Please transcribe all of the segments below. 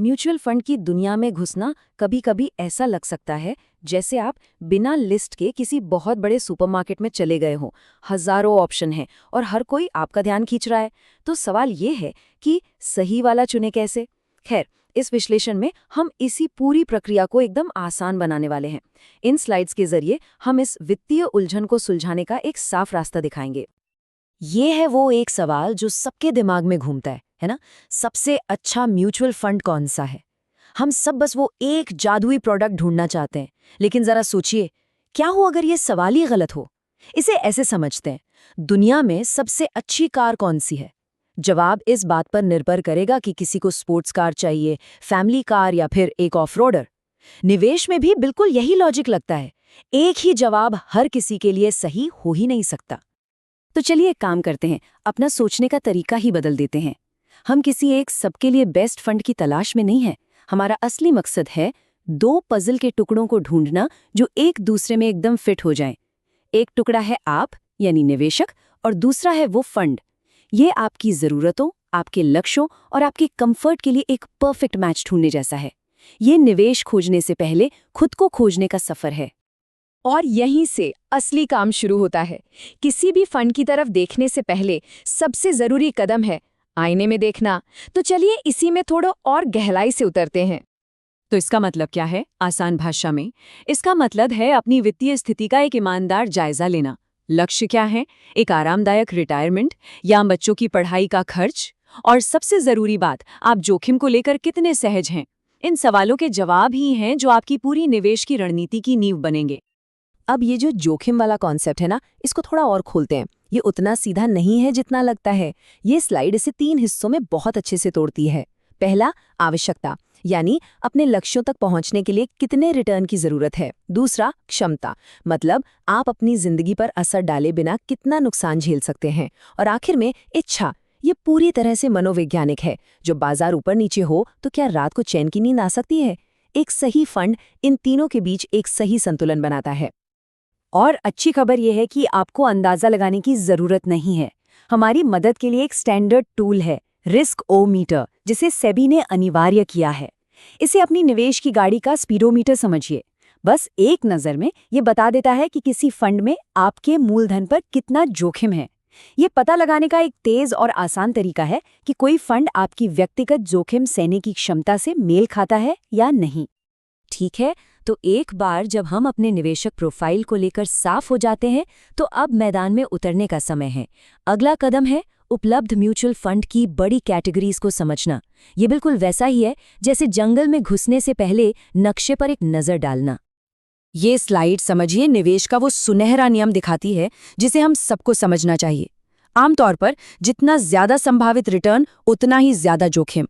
Mutual fund की दुनिया में घुसना कभी-कभी ऐसा लग सकता है जैसे आप बिना लिस्ट के किसी बहुत बड़े सुपरमार्केट में चले गए हो। हजारों ऑप्शन हैं और हर कोई आपका ध्यान खींच रहा है। तो सवाल ये है कि सही वाला चुने कैसे? खैर, इस विश्लेषण में हम इसी पूरी प्रक्रिया को एकदम आसान बनाने वाले हैं। इन स्लाइड्स के जरिए हम इस वित्तीय उलझन को सुलझाने का एक साफ रास्ता दिखाएंगे। ये है वो एक सवाल जो सबके दिमाग में घूमता है ना? सबसे अच्छा म्यूचुअल फंड कौन सा है? हम सब बस वो एक जादुई प्रोडक्ट ढूंढना चाहते हैं, लेकिन जरा सोचिए, क्या हो अगर ये सवाल ही गलत हो? इसे ऐसे समझते हैं, दुनिया में सबसे अच्छी कार कौन सी है? जवाब इस बात पर निर्भर करेगा कि किसी को स्पोर्ट्स कार चाहिए, फैमिली कार या फिर एक ऑफ रोडर। निवेश में भी बिल्कुल यही लॉजिक लगता है। एक ही जवाब हर किसी के लिए सही हो ही नहीं सकता। तो चलिए एक काम करते हैं, अपना सोचने का तरीका ही बदल देते हैं। हम किसी एक सबके लिए बेस्ट फंड की तलाश में नहीं है। हमारा असली मकसद है दो पजल के टुकड़ों को ढूंढना जो एक दूसरे में एकदम फिट हो जाएं। एक टुकड़ा है आप यानी निवेशक और दूसरा है वो फंड। ये आपकी जरूरतों, आपके लक्ष्यों और आपके कंफर्ट के लिए एक परफेक्ट मैच ढूंढने जैसा है। ये निवेश खोजने से पहले खुद को खोजने का सफर है। और यहीं से असली काम शुरू होता है। किसी भी फंड की तरफ देखने से पहले सबसे जरूरी कदम है आईने में देखना। तो चलिए इसी में थोड़ा और गहराई से उतरते हैं। तो इसका मतलब क्या है आसान भाषा में? इसका मतलब है अपनी वित्तीय स्थिति का एक ईमानदार जायजा लेना। लक्ष्य क्या है? एक आरामदायक रिटायरमेंट या बच्चों की पढ़ाई का खर्च? और सबसे जरूरी बात, आप जोखिम को लेकर कितने सहज हैं? इन सवालों के जवाब ही हैं जो आपकी पूरी निवेश की रणनीति की नींव बनेंगे। अब ये जो जोखिम वाला कॉन्सेप्ट है ना, इसको थोड़ा और खोलते हैं। ये उतना सीधा नहीं है जितना लगता है। ये स्लाइड इसे 3 हिस्सों में बहुत अच्छे से तोड़ती है। पहला, आवश्यकता, यानी अपने लक्ष्यों तक पहुंचने के लिए कितने रिटर्न की जरूरत है। दूसरा, क्षमता, मतलब आप अपनी जिंदगी पर असर डाले बिना कितना नुकसान झेल सकते हैं। और आखिर में इच्छा, ये पूरी तरह से मनोवैज्ञानिक है। जो बाजार ऊपर नीचे हो तो क्या रात को चैन की नींद आ सकती है? एक सही फंड इन तीनों के बीच एक सही संतुलन बनाता है। और अच्छी खबर यह है कि आपको अंदाजा लगाने की जरूरत नहीं है। हमारी मदद के लिए एक स्टैंडर्ड टूल है, रिस्क ओ मीटर, जिसे सेबी ने अनिवार्य किया है। इसे अपनी निवेश की गाड़ी का स्पीडोमीटर समझिए। बस एक नज़र में ये बता देता है कि किसी फंड में आपके मूलधन पर कितना जोखिम है। ये पता लगाने का एक तेज और आसान तरीका है कि कोई फंड आपकी व्यक्तिगत जोखिम सहने की क्षमता से मेल खाता है या नहीं। ठीक है, तो एक बार जब हम अपने निवेशक प्रोफाइल को लेकर साफ हो जाते हैं, तो अब मैदान में उतरने का समय है। अगला कदम है उपलब्ध म्यूचुअल फंड की बड़ी कैटेगरीज को समझना। ये बिल्कुल वैसा ही है जैसे जंगल में घुसने से पहले नक्शे पर एक नज़र डालना। ये स्लाइड समझिए निवेश का वो सुनहरा नियम दिखाती है जिसे हम सबको समझना चाहिए। आमतौर पर जितना ज्यादा संभावित रिटर्न उतना ही ज्यादा जोखिम।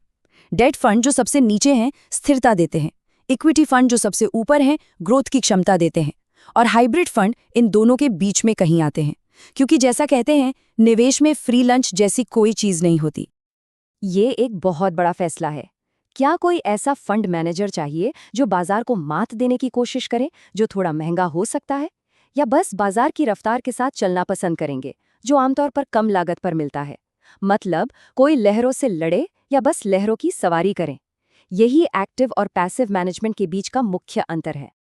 डेट फंड जो सबसे नीचे हैं स्थिरता देते हैं, इक्विटी फंड जो सबसे ऊपर हैं ग्रोथ की क्षमता देते हैं, और हाइब्रिड फंड इन दोनों के बीच में कहीं आते हैं। क्योंकि जैसा कहते हैं, निवेश में फ्री लंच जैसी कोई चीज नहीं होती। ये एक बहुत बड़ा फैसला है। क्या कोई ऐसा फंड मैनेजर चाहिए जो बाजार को मात देने की कोशिश करे, जो थोड़ा महंगा हो सकता है, या बस बाजार की रफ्तार के साथ चलना पसंद करेंगे, जो आमतौर पर कम लागत पर मिलता है? मतलब कोई लहरों से लड़े या बस लहरों की सवारी करे। यही एक्टिव और पैसिव मैनेजमेंट के बीच का मुख्य अंतर है।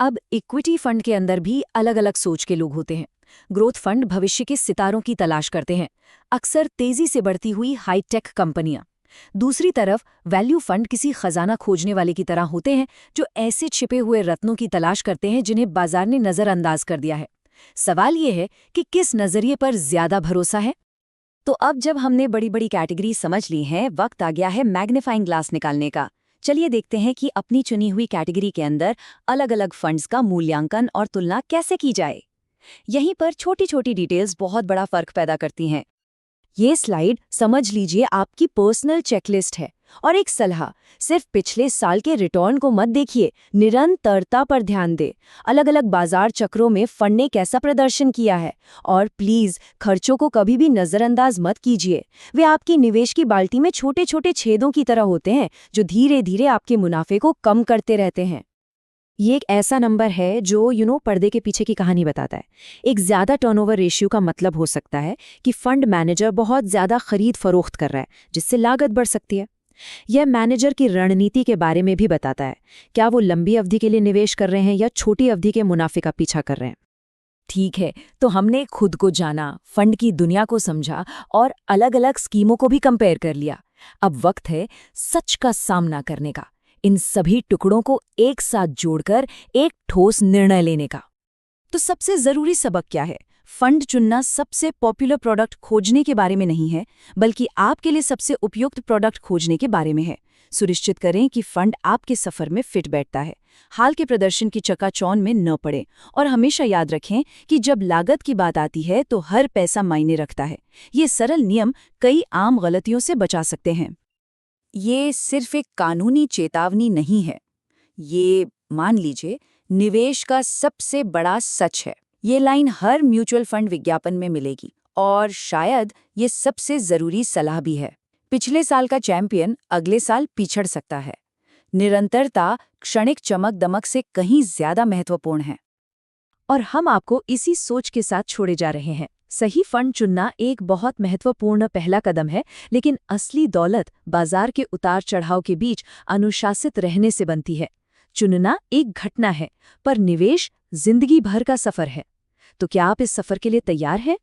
अब इक्विटी फंड के अंदर भी अलग अलग सोच के लोग होते हैं। ग्रोथ फंड भविष्य के सितारों की तलाश करते हैं, अक्सर तेजी से बढ़ती हुई हाईटेक कंपनियां। दूसरी तरफ वैल्यू फंड किसी खजाना खोजने वाले की तरह होते हैं, जो ऐसे छिपे हुए रत्नों की तलाश करते हैं जिन्हें बाजार ने नजरअंदाज कर दिया है। सवाल यह है कि किस नजरिए पर ज्यादा भरोसा है। तो अब जब हमने बड़ी बड़ी कैटेगरी समझ ली हैं, वक्त आ गया है मैग्नीफाइंग ग्लास निकालने का। चलिए देखते हैं कि अपनी चुनी हुई कैटेगरी के अंदर अलग अलग फंड्स का मूल्यांकन और तुलना कैसे की जाए। यहीं पर छोटी छोटी डिटेल्स बहुत बड़ा फर्क पैदा करती हैं। ये स्लाइड समझ लीजिए आपकी पर्सनल चेकलिस्ट है। और एक सलाह, सिर्फ पिछले साल के रिटर्न को मत देखिए, निरंतरता पर ध्यान दे। अलग अलग बाजार चक्रों में फंड ने कैसा प्रदर्शन किया है। और प्लीज खर्चों को कभी भी नजरअंदाज मत कीजिए। वे आपकी निवेश की बाल्टी में छोटे छोटे छेदों की तरह होते हैं जो धीरे धीरे आपके मुनाफे को कम करते रहते हैं। ये एक ऐसा नंबर है जो पर्दे के पीछे की कहानी बताता है। एक ज्यादा टर्नओवर रेशियो का मतलब हो सकता है कि फंड मैनेजर बहुत ज्यादा खरीद फरोख्त कर रहा है, जिससे लागत बढ़ सकती है। यह मैनेजर की रणनीति के बारे में भी बताता है। क्या वो लंबी अवधि के लिए निवेश कर रहे हैं या छोटी अवधि के मुनाफे का पीछा कर रहे हैं। ठीक है, तो हमने खुद को जाना, फंड की दुनिया को समझा और अलग-अलग स्कीमों को भी कंपेयर कर लिया। अब वक्त है सच का सामना करने का, इन सभी टुकड़ों को एक साथ जोड़कर एक ठोस निर्णय लेने का। तो सबसे जरूरी सबक क्या है? फंड चुनना सबसे पॉपुलर प्रोडक्ट खोजने के बारे में नहीं है, बल्कि आपके लिए सबसे उपयुक्त प्रोडक्ट खोजने के बारे में है। सुनिश्चित करें कि फंड आपके सफर में फिट बैठता है, हाल के प्रदर्शन की चकाचौंध में न पड़े, और हमेशा याद रखें कि जब लागत की बात आती है तो हर पैसा मायने रखता है। ये सरल नियम कई आम गलतियों से बचा सकते हैं। ये सिर्फ एक कानूनी चेतावनी नहीं है, ये मान लीजिए निवेश का सबसे बड़ा सच है। ये लाइन हर म्यूचुअल फंड विज्ञापन में मिलेगी, और शायद ये सबसे जरूरी सलाह भी है। पिछले साल का चैंपियन अगले साल पिछड़ सकता है। निरंतरता क्षणिक चमक दमक से कहीं ज्यादा महत्वपूर्ण है। और हम आपको इसी सोच के साथ छोड़े जा रहे हैं। सही फंड चुनना एक बहुत महत्वपूर्ण पहला कदम है, लेकिन असली दौलत बाजार के उतार चढ़ाव के बीच अनुशासित रहने से बनती है। चुनना एक घटना है, पर निवेश जिंदगी भर का सफर है। तो क्या आप इस सफर के लिए तैयार हैं?